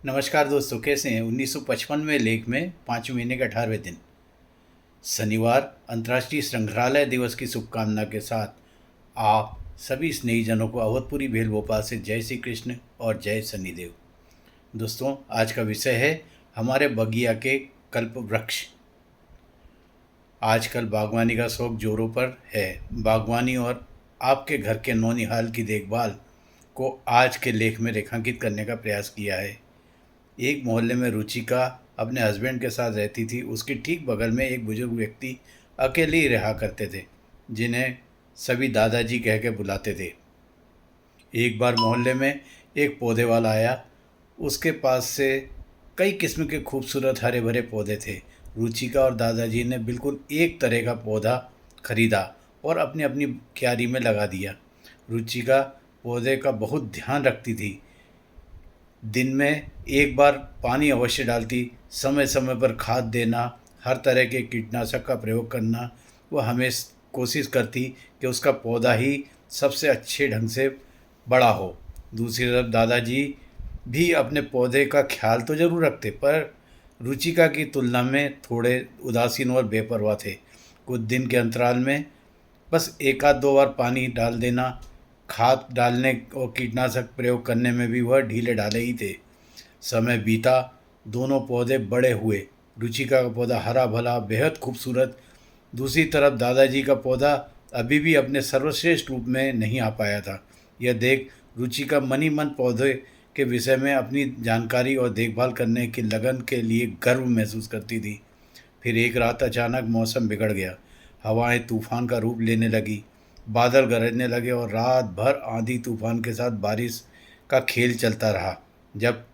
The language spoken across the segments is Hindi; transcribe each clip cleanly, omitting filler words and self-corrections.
नमस्कार दोस्तों, कैसे हैं। 1955 में लेख में 5वें महीने के 18वें दिन शनिवार अंतर्राष्ट्रीय संग्रहालय दिवस की शुभकामना के साथ आप सभी स्नेहीजनों को अवधपुरी भेल भोपाल से जय श्री कृष्ण और जय शनिदेव। दोस्तों, आज का विषय है हमारे बगिया के कल्प वृक्ष। आजकल बागवानी का शौक जोरों पर है। बागवानी और आपके घर के नौनिहाल की देखभाल को आज के लेख में रेखांकित करने का प्रयास किया है। एक मोहल्ले में रुचिका अपने हस्बैंड के साथ रहती थी। उसके ठीक बगल में एक बुजुर्ग व्यक्ति अकेले ही रहा करते थे, जिन्हें सभी दादाजी कह के बुलाते थे। एक बार मोहल्ले में एक पौधे वाला आया। उसके पास से कई किस्म के खूबसूरत हरे भरे पौधे थे। रुचिका और दादाजी ने बिल्कुल एक तरह का पौधा खरीदा और अपनी अपनी क्यारी में लगा दिया। रुचिका पौधे का बहुत ध्यान रखती थी। दिन में एक बार पानी अवश्य डालती, समय समय पर खाद देना, हर तरह के कीटनाशक का प्रयोग करना। वह हमेशा कोशिश करती कि उसका पौधा ही सबसे अच्छे ढंग से बड़ा हो। दूसरी तरफ दादाजी भी अपने पौधे का ख्याल तो ज़रूर रखते, पर रुचिका की तुलना में थोड़े उदासीन और बेपरवाह थे। कुछ दिन के अंतराल में बस एक आध दो बार पानी डाल देना, खाद डालने और कीटनाशक प्रयोग करने में भी वह ढीले ढाले ही थे। समय बीता, दोनों पौधे बड़े हुए। रुचिका का पौधा हरा भला बेहद खूबसूरत। दूसरी तरफ दादाजी का पौधा अभी भी अपने सर्वश्रेष्ठ रूप में नहीं आ पाया था। यह देख रुचिका मन ही मन पौधे के विषय में अपनी जानकारी और देखभाल करने की लगन के लिए गर्व महसूस करती थी। फिर एक रात अचानक मौसम बिगड़ गया। हवाएं तूफान का रूप लेने लगी, बादल गरजने लगे और रात भर आंधी तूफान के साथ बारिश का खेल चलता रहा। जब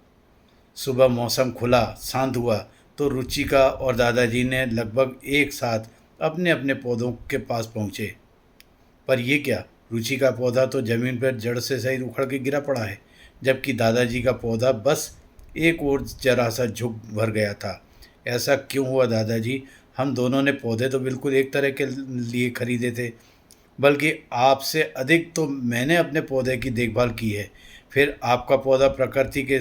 सुबह मौसम खुला शांत हुआ तो रुचिका और दादाजी ने लगभग एक साथ अपने अपने पौधों के पास पहुँचे। पर यह क्या, रुचि का पौधा तो जमीन पर जड़ से सहित उखड़ के गिरा पड़ा है, जबकि दादाजी का पौधा बस एक और जरा सा झुक भर गया था। ऐसा क्यों हुआ दादाजी? हम दोनों ने पौधे तो बिल्कुल एक तरह के लिए खरीदे थे, बल्कि आपसे अधिक तो मैंने अपने पौधे की देखभाल की है। फिर आपका पौधा प्रकृति के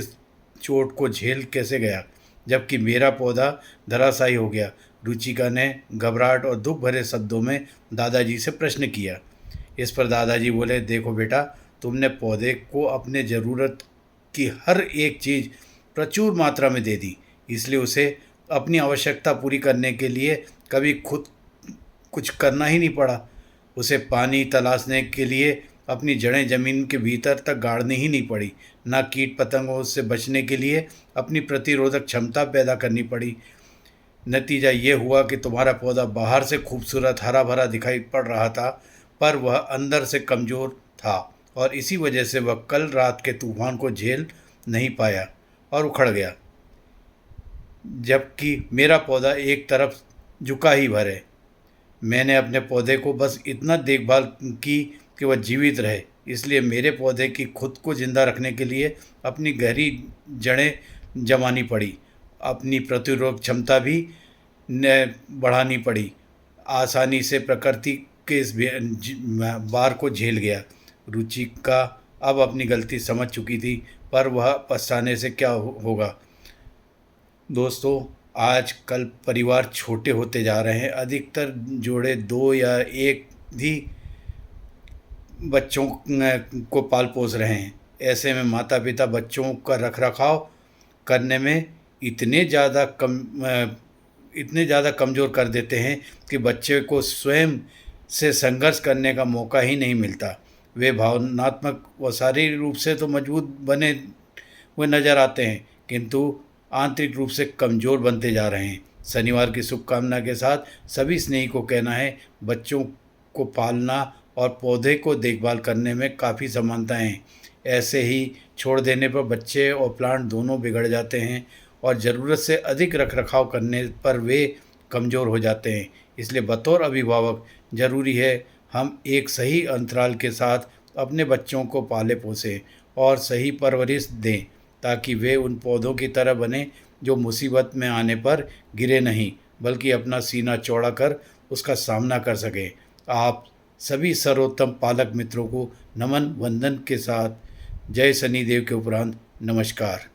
चोट को झेल कैसे गया, जबकि मेरा पौधा धराशायी हो गया? रुचिका ने घबराहट और दुख भरे शब्दों में दादाजी से प्रश्न किया। इस पर दादाजी बोले, देखो बेटा, तुमने पौधे को अपने ज़रूरत की हर एक चीज़ प्रचुर मात्रा में दे दी, इसलिए उसे अपनी आवश्यकता पूरी करने के लिए कभी खुद कुछ करना ही नहीं पड़ा। उसे पानी तलाशने के लिए अपनी जड़ें ज़मीन के भीतर तक गाड़नी ही नहीं पड़ी, ना कीट पतंगों से बचने के लिए अपनी प्रतिरोधक क्षमता पैदा करनी पड़ी। नतीजा ये हुआ कि तुम्हारा पौधा बाहर से खूबसूरत हरा भरा दिखाई पड़ रहा था, पर वह अंदर से कमज़ोर था और इसी वजह से वह कल रात के तूफान को झेल नहीं पाया और उखड़ गया। जबकि मेरा पौधा एक तरफ झुका ही भर है। मैंने अपने पौधे को बस इतना देखभाल की कि वह जीवित रहे, इसलिए मेरे पौधे की खुद को ज़िंदा रखने के लिए अपनी गहरी जड़ें जमानी पड़ी, अपनी प्रतिरोधक क्षमता भी बढ़ानी पड़ी। आसानी से प्रकृति के इस भार को झेल गया। रुचिका अब अपनी गलती समझ चुकी थी, पर वह पछताने से क्या होगा। दोस्तों, आजकल परिवार छोटे होते जा रहे हैं। अधिकतर जोड़े दो या एक भी बच्चों को पाल पोस रहे हैं। ऐसे में माता पिता बच्चों का रखरखाव करने में इतने ज़्यादा कमज़ोर कर देते हैं कि बच्चे को स्वयं से संघर्ष करने का मौका ही नहीं मिलता। वे भावनात्मक व शारीरिक रूप से तो मजबूत बने हुए नज़र आते हैं, किंतु आंतरिक रूप से कमज़ोर बनते जा रहे हैं। शनिवार की शुभकामना के साथ सभी स्नेही को कहना है, बच्चों को पालना और पौधे को देखभाल करने में काफ़ी समानताएं हैं। ऐसे ही छोड़ देने पर बच्चे और प्लांट दोनों बिगड़ जाते हैं और ज़रूरत से अधिक रखरखाव करने पर वे कमज़ोर हो जाते हैं। इसलिए बतौर अभिभावक ज़रूरी है हम एक सही अंतराल के साथ अपने बच्चों को पाले पोसें और सही परवरिश दें, ताकि वे उन पौधों की तरह बने जो मुसीबत में आने पर गिरे नहीं, बल्कि अपना सीना चौड़ा कर उसका सामना कर सकें। आप सभी सर्वोत्तम पालक मित्रों को नमन वंदन के साथ जय शनिदेव के उपरांत नमस्कार।